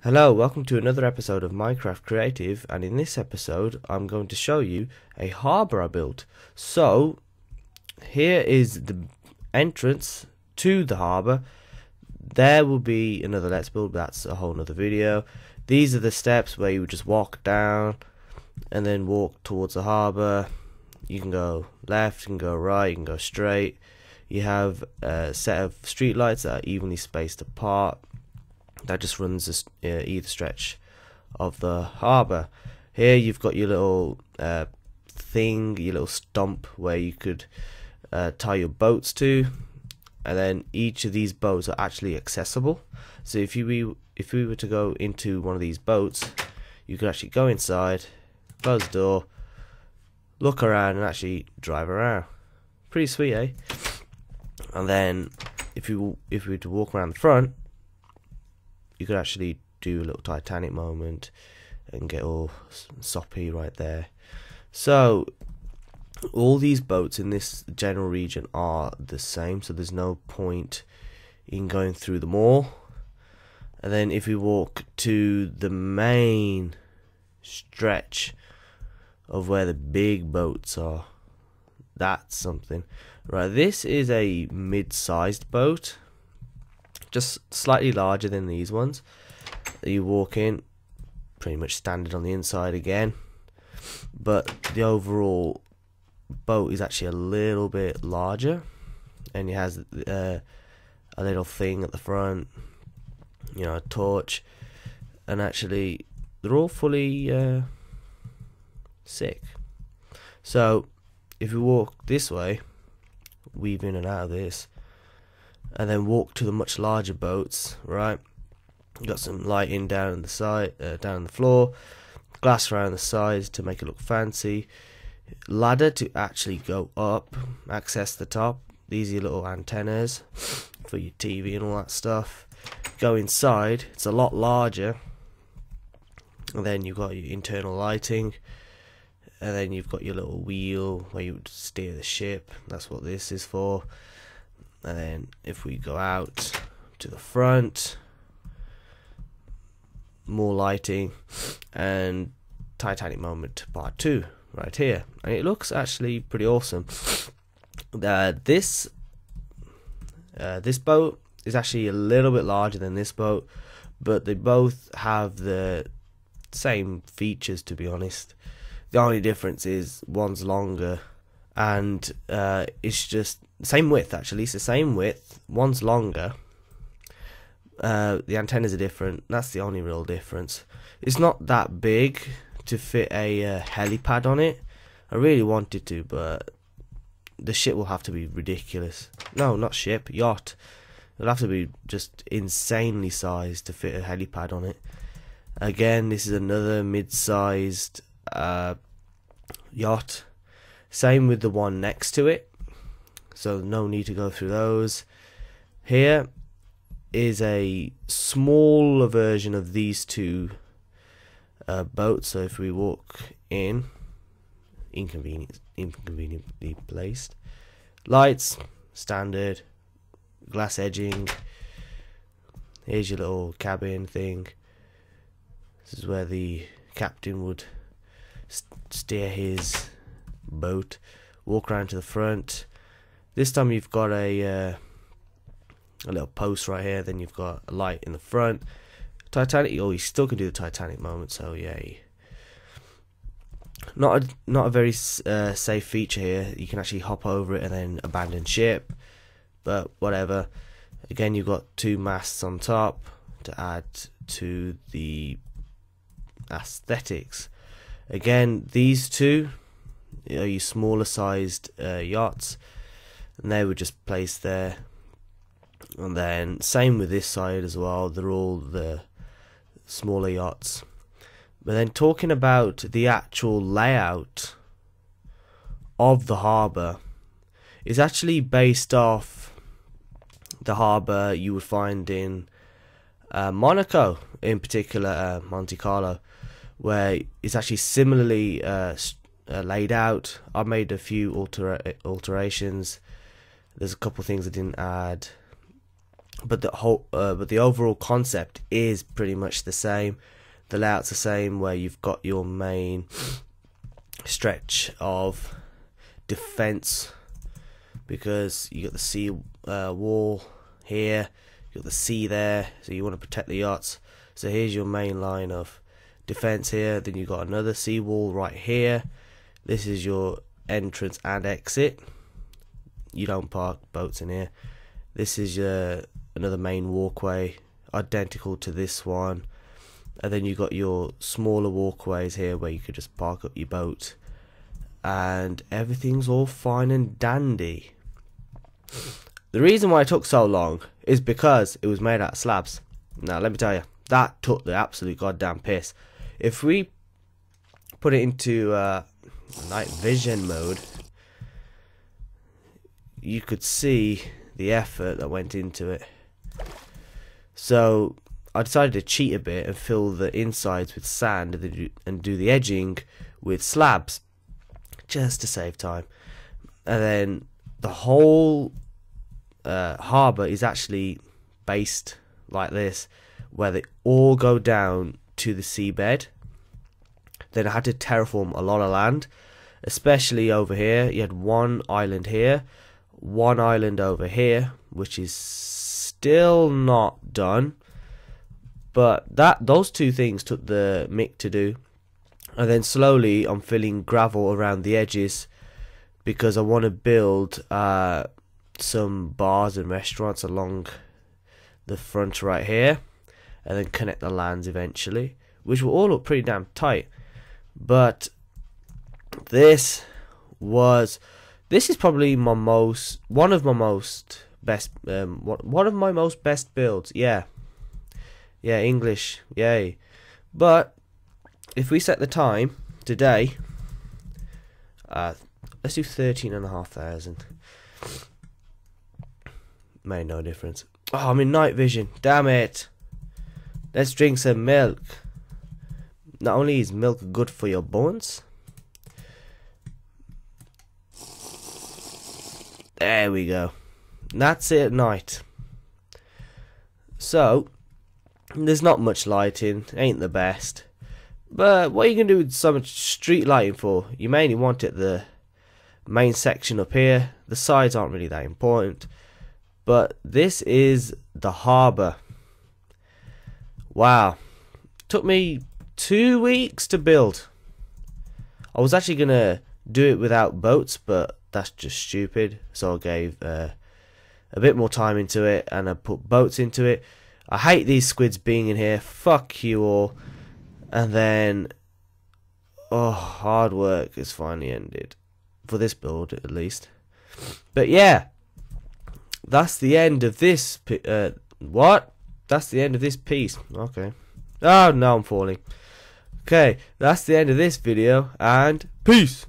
Hello, welcome to another episode of Minecraft Creative, and in this episode I'm going to show you a harbour I built. So here is the entrance to the harbour. There will be another let's build, but that's a whole nother video. These are the steps where you would just walk down and then walk towards the harbour. You can go left, you can go right, you can go straight. You have a set of street lights that are evenly spaced apart. That just runs either stretch of the harbour. Here you've got your little thing, your little stump where you could tie your boats to, and then each of these boats are actually accessible. So if we were to go into one of these boats, you could actually go inside, close the door, look around, and actually drive around. Pretty sweet, eh? And then if we were to walk around the front, you could actually do a little Titanic moment and get all soppy right there. So all these boats in this general region are the same, so there's no point in going through them all. And then if we walk to the main stretch of where the big boats are, that's something. Right, this is a mid-sized boat, just slightly larger than these ones. You walk in, pretty much standard on the inside again, but the overall boat is actually a little bit larger, and it has a little thing at the front, you know, a torch, and actually they're all fully sick. So if we walk this way, weave in and out of this, and then walk to the much larger boats, right? Got some lighting down on the side, down on the floor, glass around the sides to make it look fancy, ladder to actually go up, access the top. These are your little antennas for your TV and all that stuff. Go inside, it's a lot larger, and then you've got your internal lighting, and then you've got your little wheel where you would steer the ship. That's what this is for. And then if we go out to the front, more lighting and Titanic moment part 2 right here, and it looks actually pretty awesome. This boat is actually a little bit larger than this boat, but they both have the same features, to be honest. The only difference is one's longer, and it's just same width. Actually, it's the same width. One's longer. The antennas are different. That's the only real difference. It's not that big to fit a helipad on it. I really wanted to, but the ship will have to be ridiculous. No, not ship, yacht. It'll have to be just insanely sized to fit a helipad on it. Again, this is another mid-sized yacht. Same with the one next to it, so no need to go through those. Here is a smaller version of these two boats. So if we walk in, inconveniently placed. Lights, standard. Glass edging. Here's your little cabin thing. This is where the captain would steer his boat. Walk around to the front. This time you've got a little post right here. Then you've got a light in the front. Titanic. Oh, you still can do the Titanic moment. So yay. Not a very safe feature here. You can actually hop over it and then abandon ship. But whatever. Again, you've got two masts on top to add to the aesthetics. Again, these two are your smaller sized yachts, and they were just placed there. And then same with this side as well, they're all the smaller yachts. But then talking about the actual layout of the harbour, is actually based off the harbour you would find in Monaco, in particular Monte Carlo, where it's actually similarly laid out. I made a few alterations. There's a couple things I didn't add. but the overall concept is pretty much the same. The layout's the same, where you've got your main stretch of defense, because you got the sea wall here, you got the sea there, so you want to protect the yachts. So here's your main line of defense here. Then you got another sea wall right here. This is your entrance and exit. You don't park boats in here. This is another main walkway, identical to this one. And then you got your smaller walkways here where you could just park up your boat, and everything's all fine and dandy. The reason why it took so long is because it was made out of slabs. Now let me tell you, that took the absolute goddamn piss. If we put it into night vision mode, you could see the effort that went into it. So I decided to cheat a bit and fill the insides with sand and do the edging with slabs, just to save time. And then the whole harbour is actually based like this, where they all go down to the seabed. Then I had to terraform a lot of land, especially over here. You had one island here, one island over here, which is still not done, but those two things took the mick to do. And then slowly I'm filling gravel around the edges, because I want to build some bars and restaurants along the front right here, and then connect the lands eventually, which will all look pretty damn tight. But this is probably one of my most best builds. Yeah, English, yay. But if we set the time today, let's do 13,500. Made no difference. Oh, I'm in night vision, damn it. Let's drink some milk. Not only is milk good for your bones, there we go. That's it at night. So there's not much lighting, ain't the best. But what are you gonna do with so much street lighting for? You mainly want it the main section up here. The sides aren't really that important. But this is the harbour. Wow. Took me 2 weeks to build. I was actually gonna do it without boats, but that's just stupid. So I gave a bit more time into it, and I put boats into it. I hate these squids being in here. Fuck you all. And then, oh, hard work has finally ended. For this build, at least. But yeah, that's the end of this. What? That's the end of this piece. Okay. Oh, no, I'm falling. Okay, that's the end of this video, and peace.